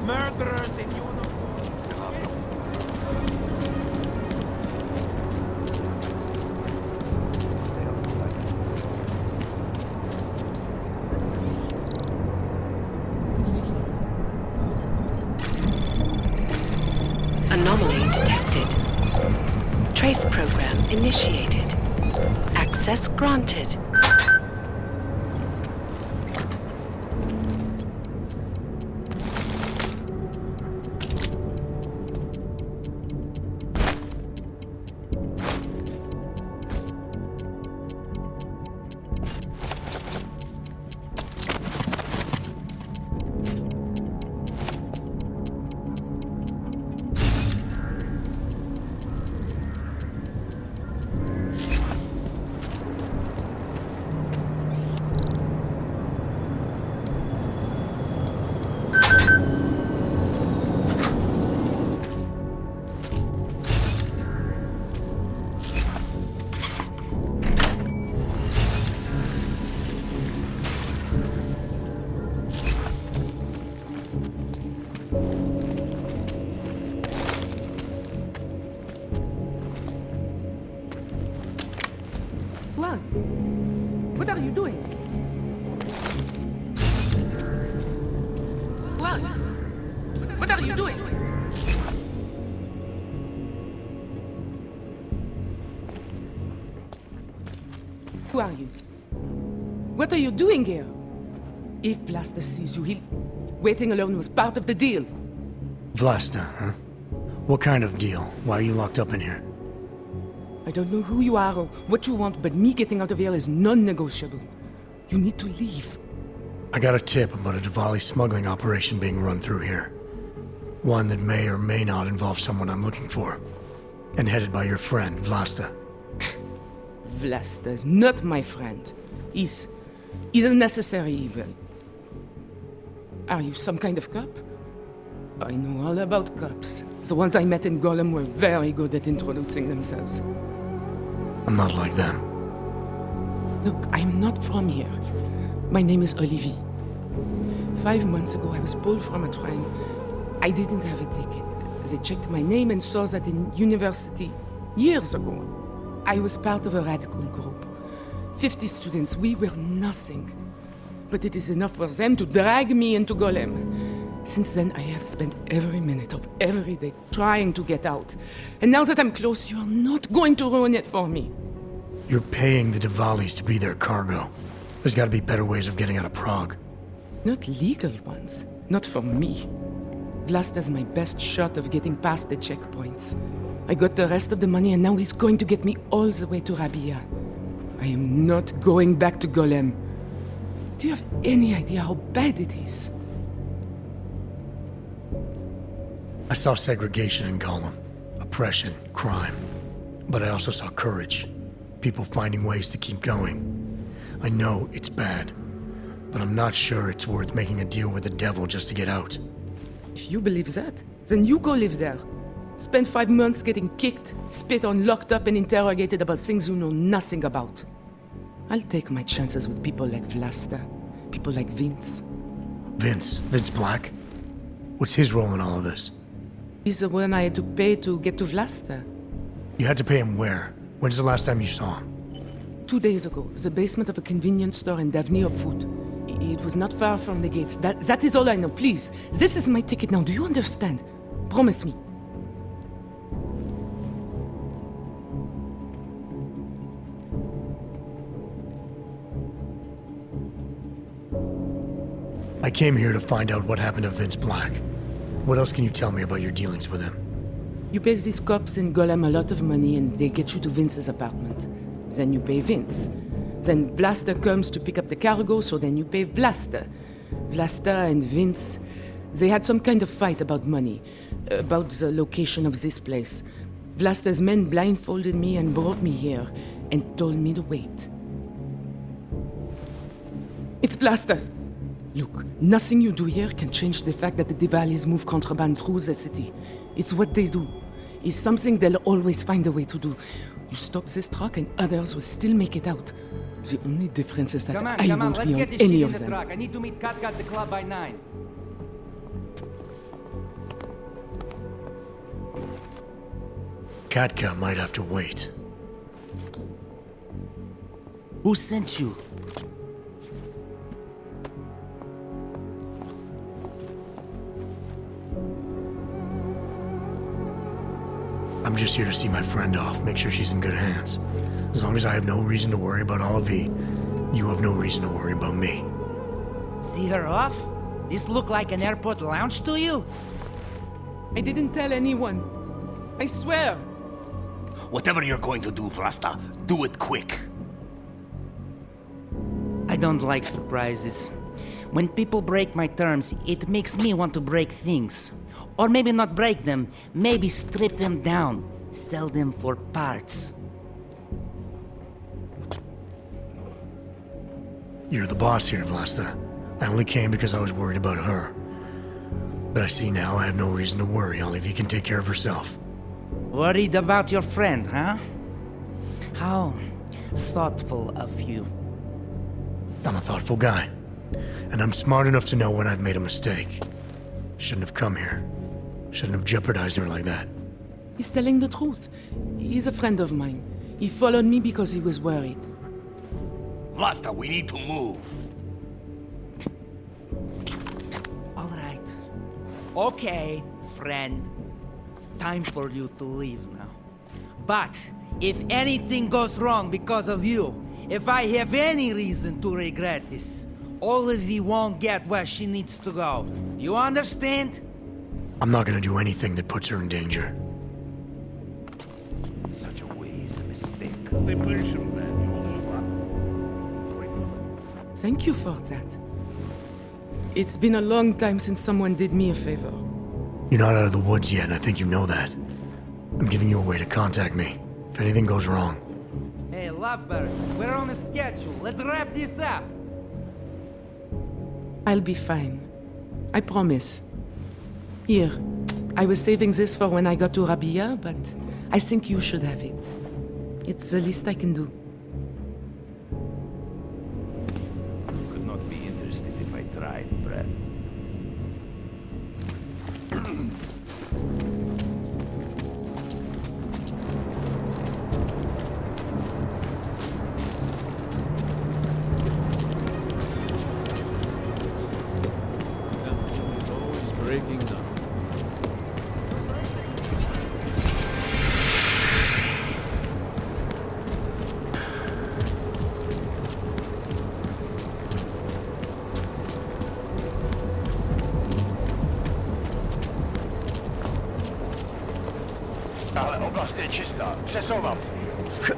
Murderers in uniform. Anomaly detected. Trace program initiated. Access granted. Juan, what are you doing? Juan, what are you doing? Who are you? What are you doing here? If Blaster sees you, waiting alone was part of the deal. Vlasta, huh? What kind of deal? Why are you locked up in here? I don't know who you are or what you want, but me getting out of here is non-negotiable. You need to leave. I got a tip about a Diwali smuggling operation being run through here. One that may or may not involve someone I'm looking for. And headed by your friend, Vlasta. Vlasta is not my friend. He's a necessary evil. Are you some kind of cop? I know all about cops. The ones I met in Golem were very good at introducing themselves. I'm not like them. Look, I'm not from here. My name is Olivier. 5 months ago, I was pulled from a train. I didn't have a ticket. They checked my name and saw that in university years ago. I was part of a radical group. 50 students, we were nothing. But it is enough for them to drag me into Golem. Since then, I have spent every minute of every day trying to get out. And now that I'm close, you are not going to ruin it for me. You're paying the Diwalis to be their cargo. There's gotta be better ways of getting out of Prague. Not legal ones. Not for me. Vlasta's my best shot of getting past the checkpoints. I got the rest of the money and now he's going to get me all the way to Rabia. I am not going back to Golem. Do you have any idea how bad it is? I saw segregation in Golem. Oppression, crime. But I also saw courage. People finding ways to keep going. I know it's bad. But I'm not sure it's worth making a deal with the devil just to get out. If you believe that, then you go live there. Spend 5 months getting kicked, spit on, locked up and interrogated about things you know nothing about. I'll take my chances with people like Vlasta. People like Vince. Vince Black? What's his role in all of this? He's the one I had to pay to get to Vlasta. You had to pay him where? When's the last time you saw him? 2 days ago, the basement of a convenience store in Davni Foot. It was not far from the gates. That is all I know, please. This is my ticket now, do you understand? Promise me. I came here to find out what happened to Vince Black. What else can you tell me about your dealings with him? You pay these cops in Golem a lot of money and they get you to Vince's apartment. Then you pay Vince. Then Vlasta comes to pick up the cargo, so then you pay Vlasta. Vlasta and Vince, they had some kind of fight about money, about the location of this place. Vlasta's men blindfolded me and brought me here, and told me to wait. It's Vlasta! Look, nothing you do here can change the fact that the Diwalis move contraband through the city. It's what they do. It's something they'll always find a way to do. You stop this truck and others will still make it out. The only difference is that I won't be on any of them. I need to meet Kat at the club by 9. Katka might have to wait. Who sent you? I'm just here to see my friend off, make sure she's in good hands. As long as I have no reason to worry about Olivier, you have no reason to worry about me. See her off? This look like an airport lounge to you? I didn't tell anyone. I swear. Whatever you're going to do, Vlasta, do it quick. I don't like surprises. When people break my terms, it makes me want to break things. Or maybe not break them, maybe strip them down, sell them for parts. You're the boss here, Vlasta. I only came because I was worried about her. But I see now I have no reason to worry. Olivier can take care of herself. Worried about your friend, huh? How thoughtful of you. I'm a thoughtful guy. And I'm smart enough to know when I've made a mistake. Shouldn't have come here. Shouldn't have jeopardized her like that. He's telling the truth. He's a friend of mine. He followed me because he was worried. Vlasta, we need to move. All right. Okay, friend. Time for you to leave now. But if anything goes wrong because of you, if I have any reason to regret this, Olivier won't get where she needs to go. You understand? I'm not gonna do anything that puts her in danger. Such a waste, a mistake. Thank you for that. It's been a long time since someone did me a favor. You're not out of the woods yet, and I think you know that. I'm giving you a way to contact me, if anything goes wrong. Hey, Lovebird, we're on a schedule. Let's wrap this up. I'll be fine. I promise. Here, I was saving this for when I got to Rabia, but I think you should have it. It's the least I can do. Could not be interested if I tried, Brad. Breaking down. Ale oblast je čistá. Přesouvám se.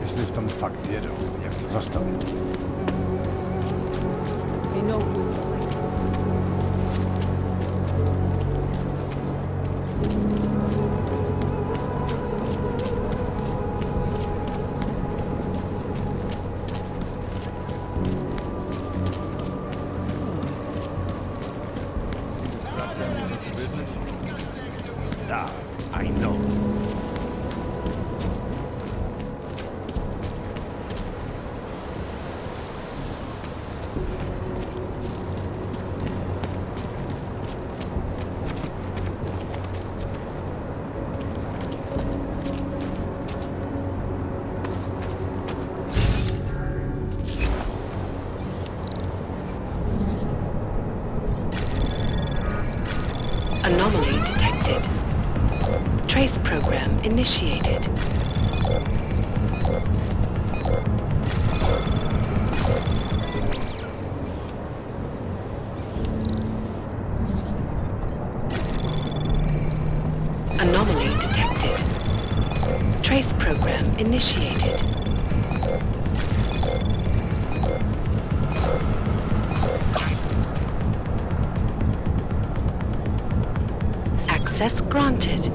Jestli v tom fakt jedou, jak to zastavit? Da, I know. Anomaly detected. Trace program initiated. Anomaly detected. Trace program initiated. Access granted.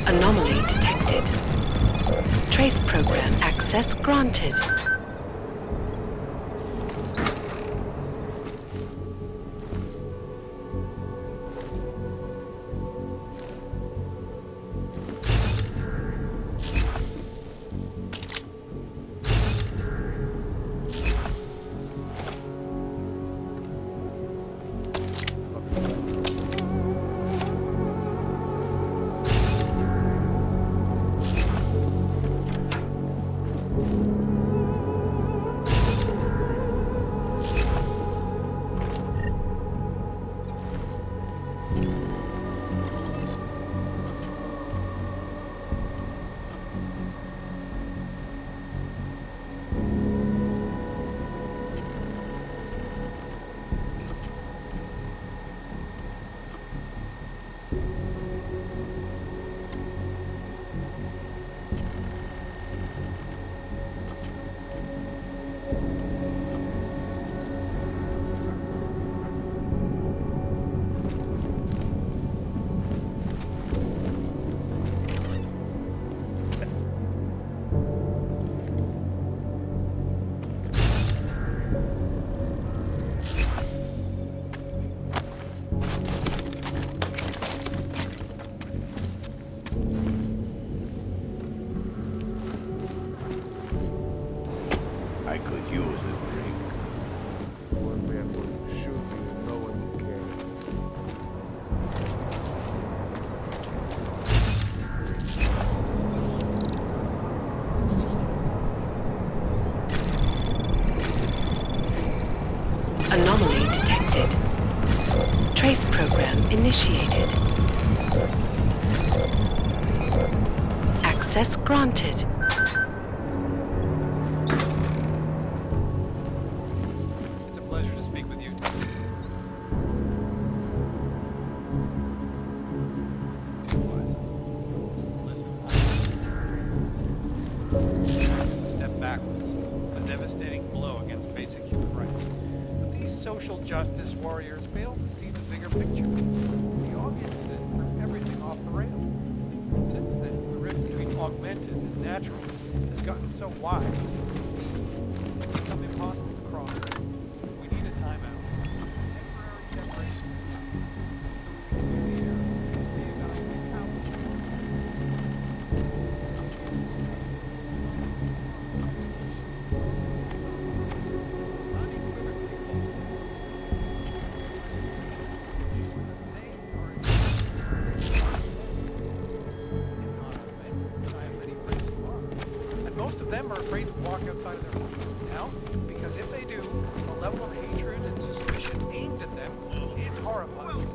Anomaly detected. Trace program access granted. I could use a drink. One man would shoot me and no one would care. Anomaly detected. Trace program initiated. Access granted. It's a pleasure to speak with you. Listen, this is a step backwards, a devastating blow against basic human rights. But these social justice warriors fail to see the bigger picture. The Og incident threw everything off the rails. Since then, the rift between augmented and natural has gotten so wide, so deep, it's become impossible to cross. We need a timeout. Temporary separation. So we can clear, reevaluate how we unequivocally hold. They are as and most of them are afraid to walk outside of their home. Now, because if they do, the level of hatred and suspicion aimed at them is horrifying.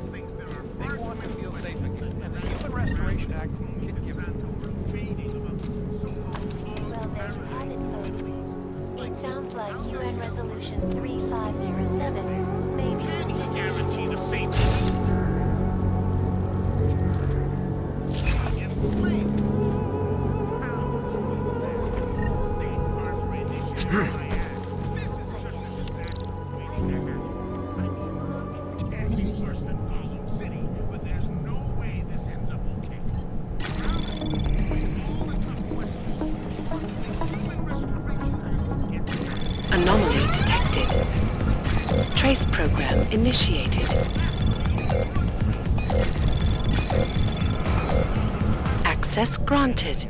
They want to feel safe again, and the Human Restoration Act can give them. Well then, have it, folks. It sounds like UN Resolution 3507, maybe. Guarantee the safety. Anomaly detected. Trace program initiated. Access granted.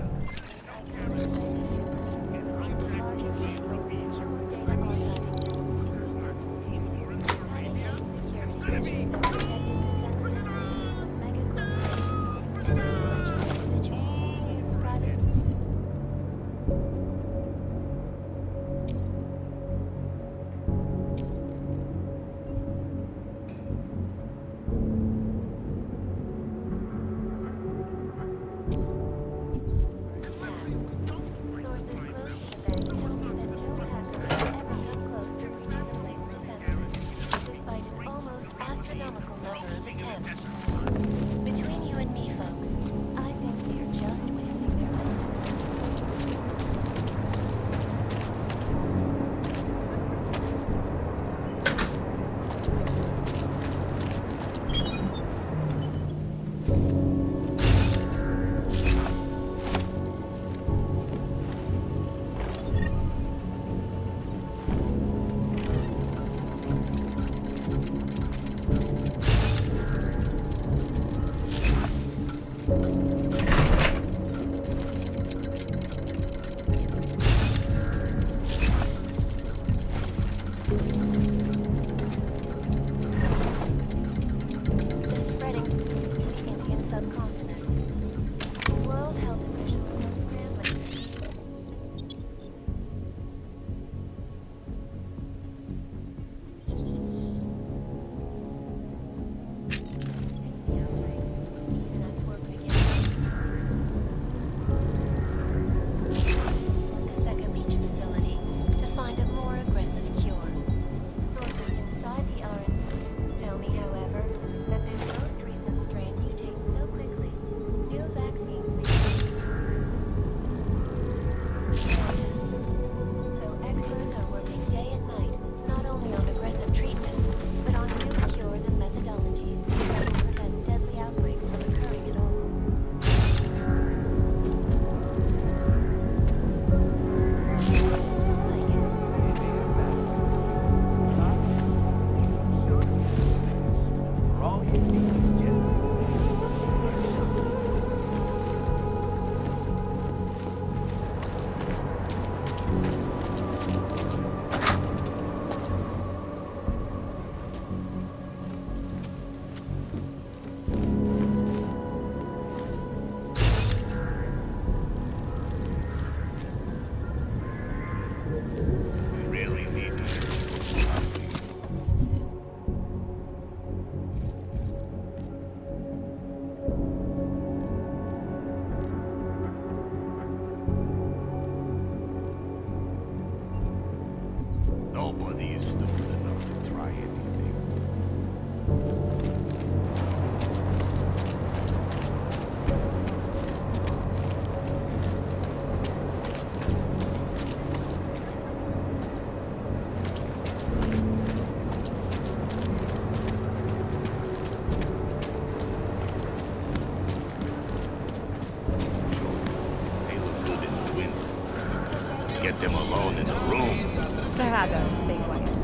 get them alone in the room.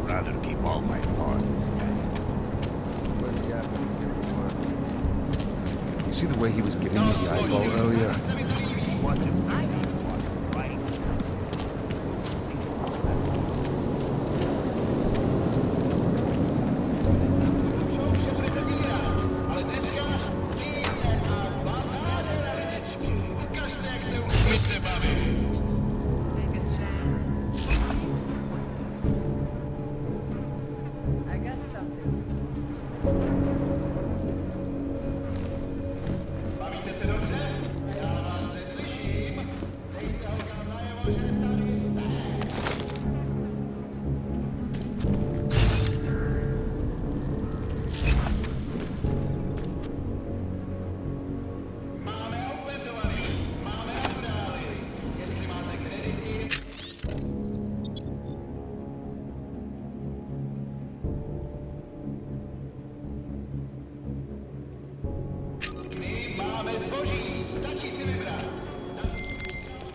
Rather keep all my parts. See the way he was giving me the eyeball earlier?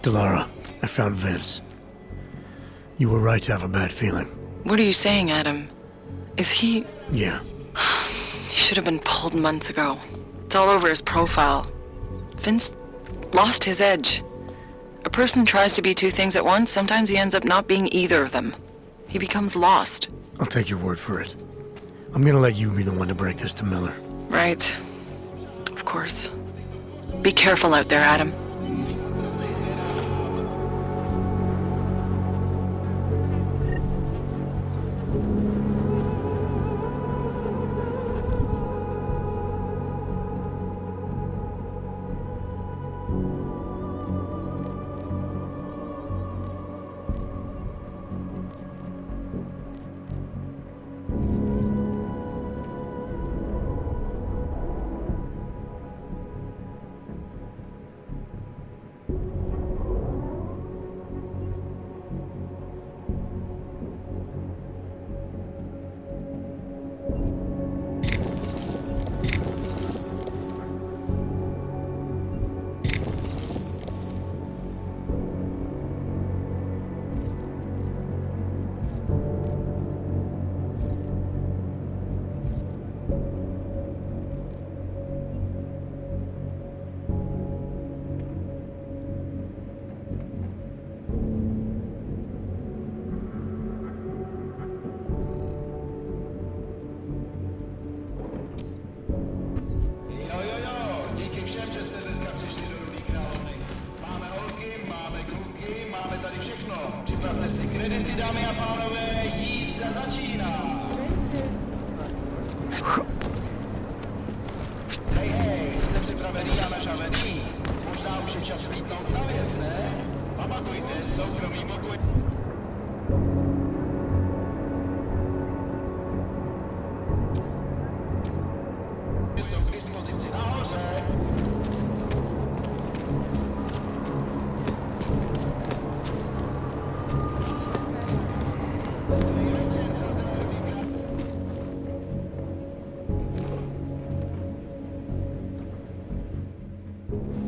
Delara, I found Vince. You were right to have a bad feeling. What are you saying, Adam? Is he... Yeah. He should have been pulled months ago. It's all over his profile. Vince lost his edge. A person tries to be two things at once, sometimes he ends up not being either of them. He becomes lost. I'll take your word for it. I'm gonna let you be the one to break this to Miller. Right. Of course. Be careful out there, Adam.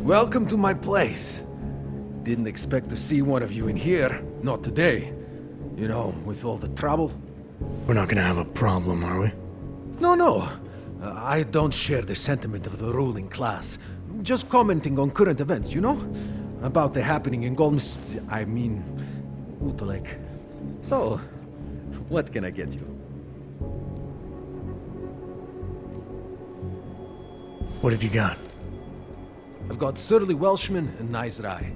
Welcome to my place. Didn't expect to see one of you in here. Not today. You know, with all the trouble. We're not gonna have a problem, are we? No. I don't share the sentiment of the ruling class. Just commenting on current events, you know? About the happening in Utolek. So, what can I get you? What have you got? I've got surly Welshman and nice rye.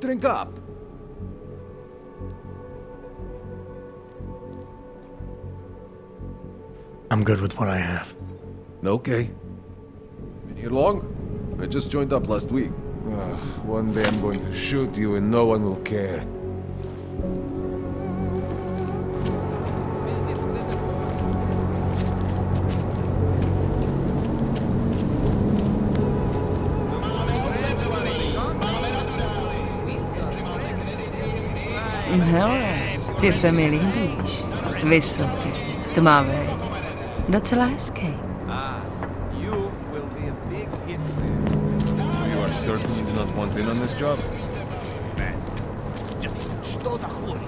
Drink up. I'm good with what I have. Okay. Been here long? I just joined up last week. One day I'm going to shoot you and no one will care. Hele, ty se mi líbíš. Vysoký, tmavý, docela hezký. You will be a big hit certain you do not want in on this job? Что такое?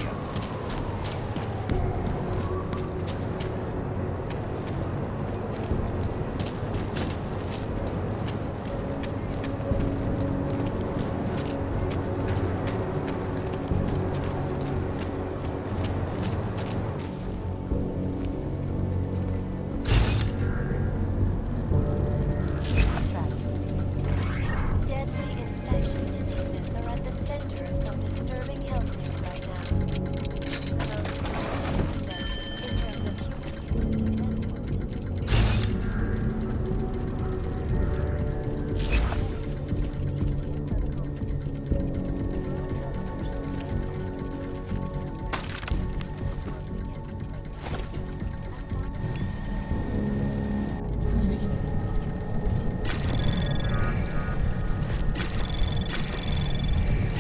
Deadly infectious diseases are at the center of some disturbing health news right now. In terms of human.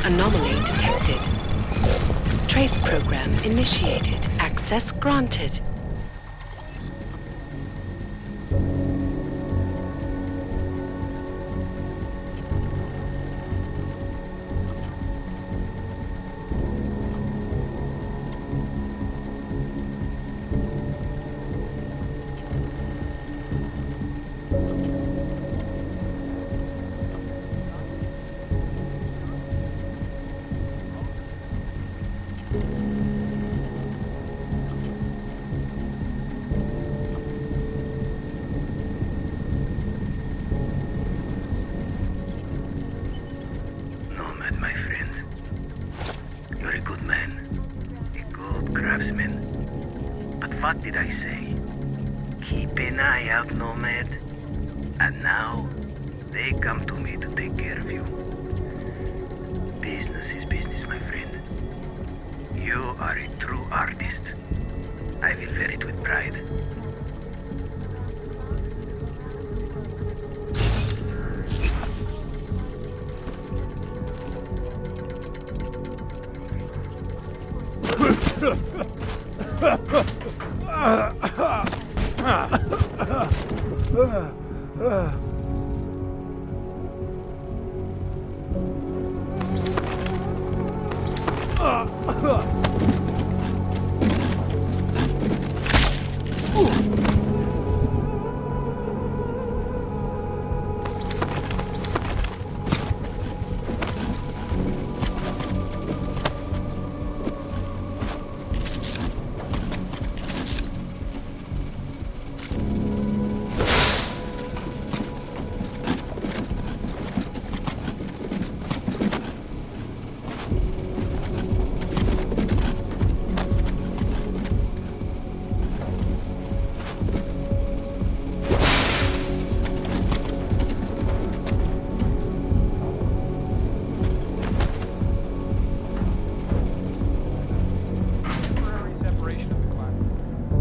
Anomaly detected. Trace program initiated. Access granted. Nomad, my friend. You're a good man. A good craftsman. But what did I say? Keep an eye out, Nomad. And now, they come to me to take care of you. Business is business, my friend. You are a true artist. I will wear it with pride. Temporary separation of the classes,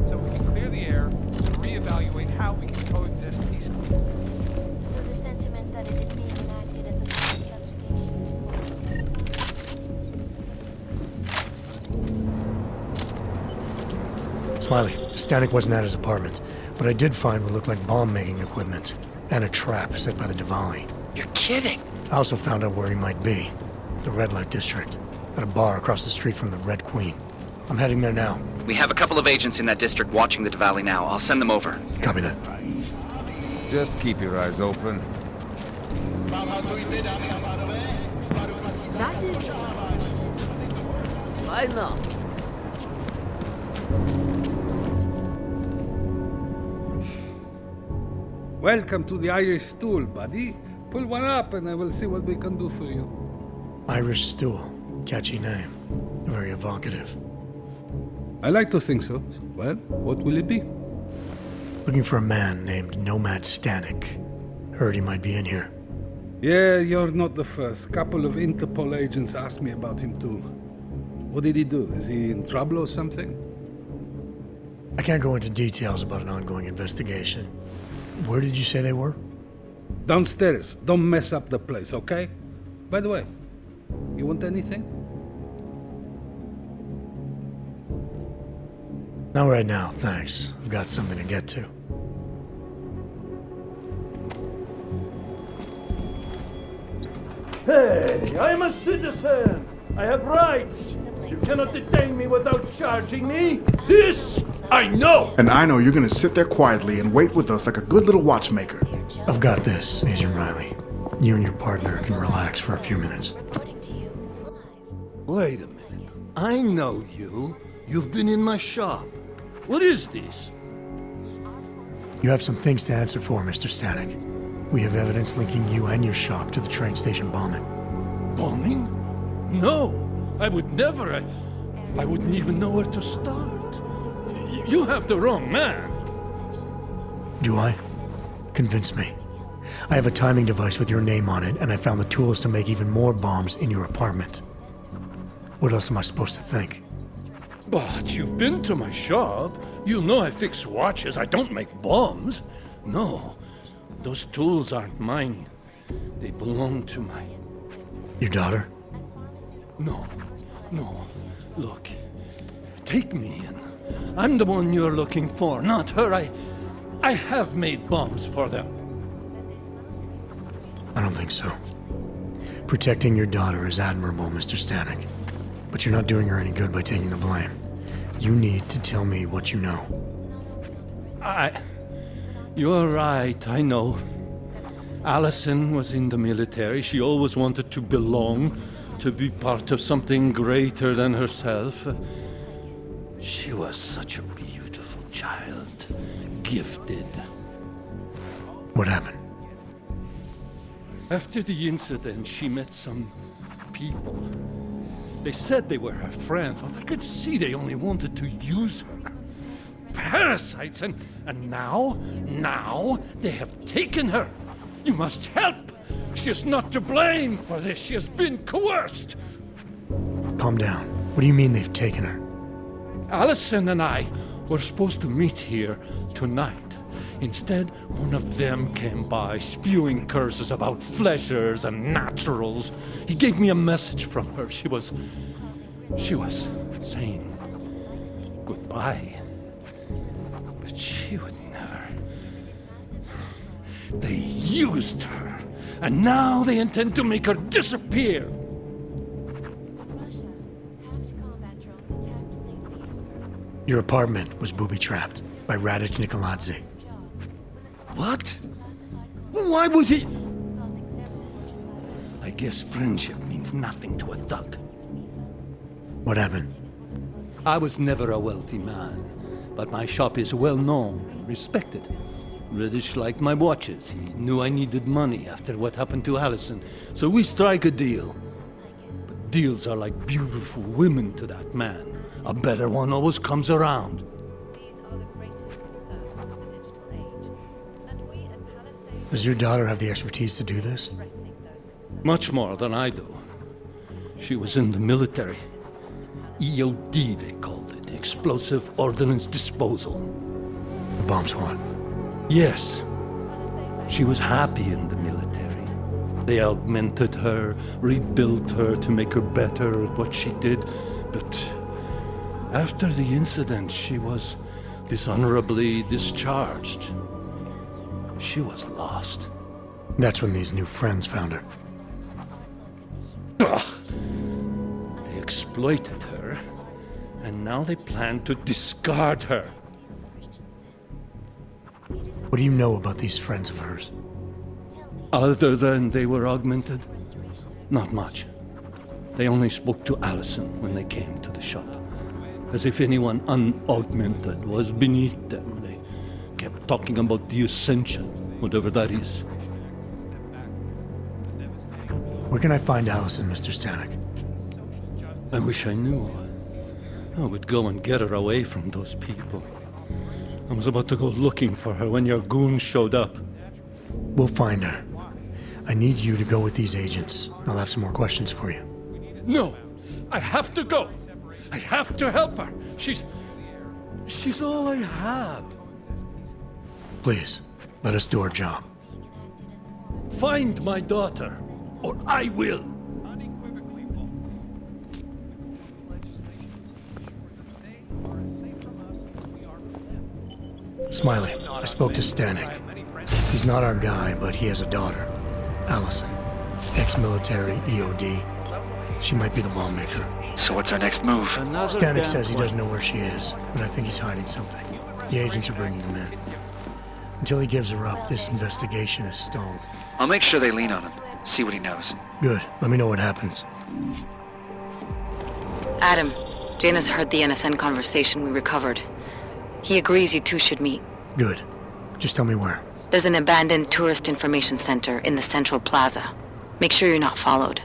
so we can clear the air to reevaluate how we can coexist peacefully. So the sentiment that it is being enacted as a mass subjugation. Smiley, Stanek wasn't at his apartment, but I did find what looked like bomb-making equipment and a trap set by the Diwali. You're kidding. I also found out where he might be. The Red Light District. At a bar across the street from the Red Queen. I'm heading there now. We have a couple of agents in that district watching the Diwali now. I'll send them over. Copy that. Just keep your eyes open. I know. Welcome to the Irish stool, buddy. Pull one up and I will see what we can do for you. Irish Stool. Catchy name. Very evocative. I like to think so. Well, what will it be? Looking for a man named Nomad Stanek. Heard he might be in here. Yeah, you're not the first. Couple of Interpol agents asked me about him too. What did he do? Is he in trouble or something? I can't go into details about an ongoing investigation. Where did you say they were? Downstairs. Don't mess up the place, okay? By the way, you want anything? Not right now, thanks. I've got something to get to. Hey, I'm a citizen. I have rights. You cannot detain me without charging me. This I know. And I know you're gonna sit there quietly and wait with us like a good little watchmaker. I've got this, Agent Riley. You and your partner can relax for a few minutes. Wait a minute. I know you. You've been in my shop. What is this? You have some things to answer for, Mr. Stanek. We have evidence linking you and your shop to the train station bombing. Bombing? No, I would never. I wouldn't even know where to start. You have the wrong man. Do I? Convince me. I have a timing device with your name on it, and I found the tools to make even more bombs in your apartment. What else am I supposed to think? But you've been to my shop. You know I fix watches. I don't make bombs. No, those tools aren't mine. They belong to my... Your daughter? No. Look, take me in. I'm the one you're looking for, not her. I have made bombs for them. I don't think so. Protecting your daughter is admirable, Mr. Stanek. But you're not doing her any good by taking the blame. You need to tell me what you know. You're right, I know. Allison was in the military. She always wanted to belong, to be part of something greater than herself. She was such a beautiful child. Gifted. What happened? After the incident, she met some people. They said they were her friends, but I could see they only wanted to use her. Parasites, and now they have taken her. You must help. She is not to blame for this. She has been coerced. Calm down. What do you mean they've taken her? Allison and I were supposed to meet here tonight. Instead, one of them came by, spewing curses about fleshers and naturals. He gave me a message from her. She was saying goodbye. But she would never. They used her, and now they intend to make her disappear. Your apartment was booby-trapped by Radic Nikoladze. What? Why would he? I guess friendship means nothing to a thug. What happened? I was never a wealthy man, but my shop is well known and respected. Radic liked my watches. He knew I needed money after what happened to Allison, so we strike a deal. But deals are like beautiful women to that man. A better one always comes around. Does your daughter have the expertise to do this? Much more than I do. She was in the military. EOD, they called it. Explosive Ordnance Disposal. The bomb squad? Yes. She was happy in the military. They augmented her, rebuilt her to make her better at what she did. But after the incident, she was dishonorably discharged. She was lost. That's when these new friends found her. Ugh. They exploited her, and now they plan to discard her. What do you know about these friends of hers? Other than they were augmented? Not much. They only spoke to Allison when they came to the shop. As if anyone unaugmented was beneath them. They kept talking about the Ascension, whatever that is. Where can I find Allison, Mr. Stanek? I wish I knew. I would go and get her away from those people. I was about to go looking for her when your goons showed up. We'll find her. I need you to go with these agents. I'll have some more questions for you. No! I have to go! I have to help her! She's all I have. Please, let us do our job. Find my daughter, or I will! Smiley, I spoke to Stanek. He's not our guy, but he has a daughter, Allison. Ex-military, EOD. She might be the lawmaker. So what's our next move? Stanek says he doesn't know where she is, but I think he's hiding something. The agents are bringing him in. Until he gives her up, this investigation is stalled. I'll make sure they lean on him. See what he knows. Good. Let me know what happens. Adam, Janus heard the NSN conversation we recovered. He agrees you two should meet. Good. Just tell me where. There's an abandoned tourist information center in the central plaza. Make sure you're not followed.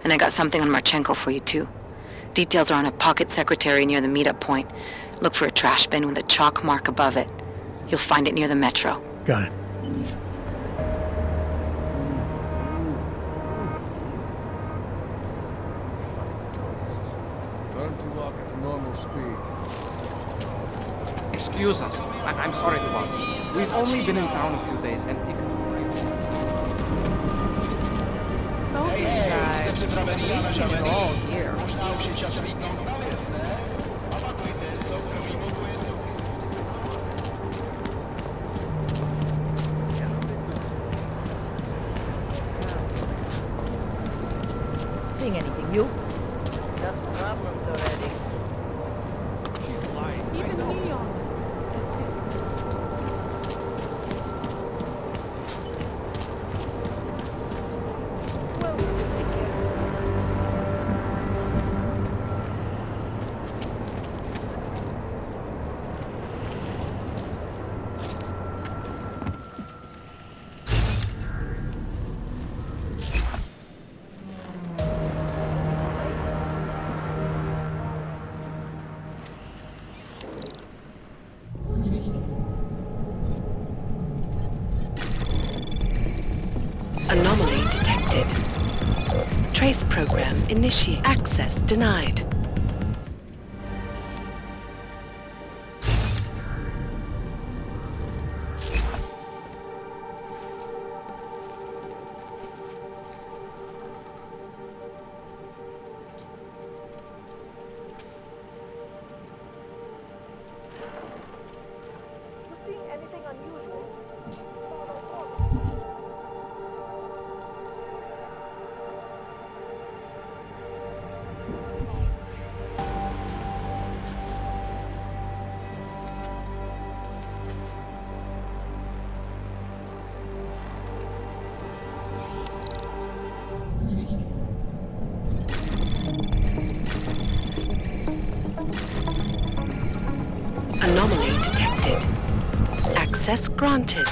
And I got something on Marchenko for you too. Details are on a pocket secretary near the meetup point. Look for a trash bin with a chalk mark above it. You'll find it near the metro. Got it. Learn to walk at normal speed. Excuse us. I'm sorry to bother you. We've only been in town a few days, and if... Don't be shy. We've seen it all here. Seeing anything new? Enough problems already. She's lying. Even me on Anomaly detected. Trace program initiate. Access denied. anything unusual? Anomaly detected. Access granted.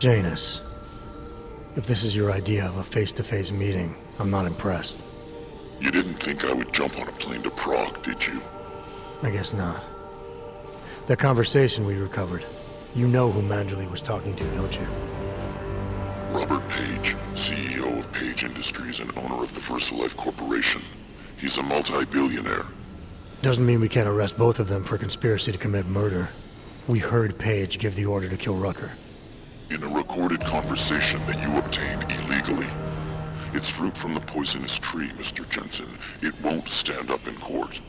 Janus, if this is your idea of a face-to-face meeting, I'm not impressed. You didn't think I would jump on a plane to Prague, did you? I guess not. That conversation we recovered, you know who Manderley was talking to, don't you? Robert Page, CEO of Page Industries and owner of the VersaLife Corporation. He's a multi-billionaire. Doesn't mean we can't arrest both of them for conspiracy to commit murder. We heard Page give the order to kill Rucker. in a recorded conversation that you obtained illegally. It's fruit from the poisonous tree, Mr. Jensen. It won't stand up in court.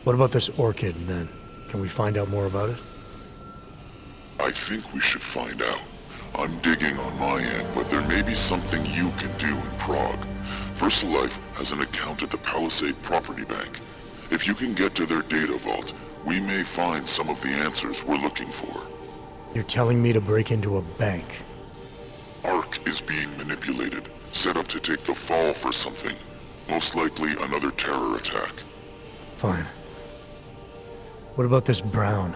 What about this orchid, then? Can we find out more about it? I think we should find out. I'm digging on my end, but there may be something you can do in Prague. VersaLife has an account at the Palisade Property Bank. If you can get to their data vault, we may find some of the answers we're looking for. You're telling me to break into a bank? Ark is being manipulated, set up to take the fall for something. Most likely another terror attack. Fine. What about this Brown?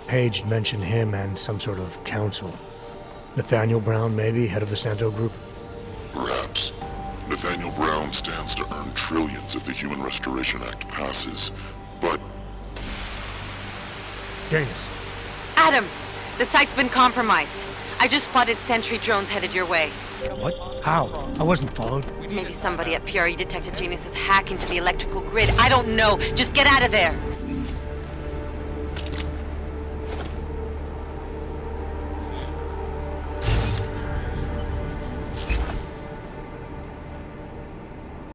Page mentioned him and some sort of council. Nathaniel Brown, maybe, head of the Santo Group? Perhaps. Nathaniel Brown stands to earn trillions if the Human Restoration Act passes, but... Janus. Adam! The site's been compromised. I just spotted sentry drones headed your way. What? How? I wasn't followed. Maybe somebody at PRE detected Janus's hack into the electrical grid. I don't know. Just get out of there.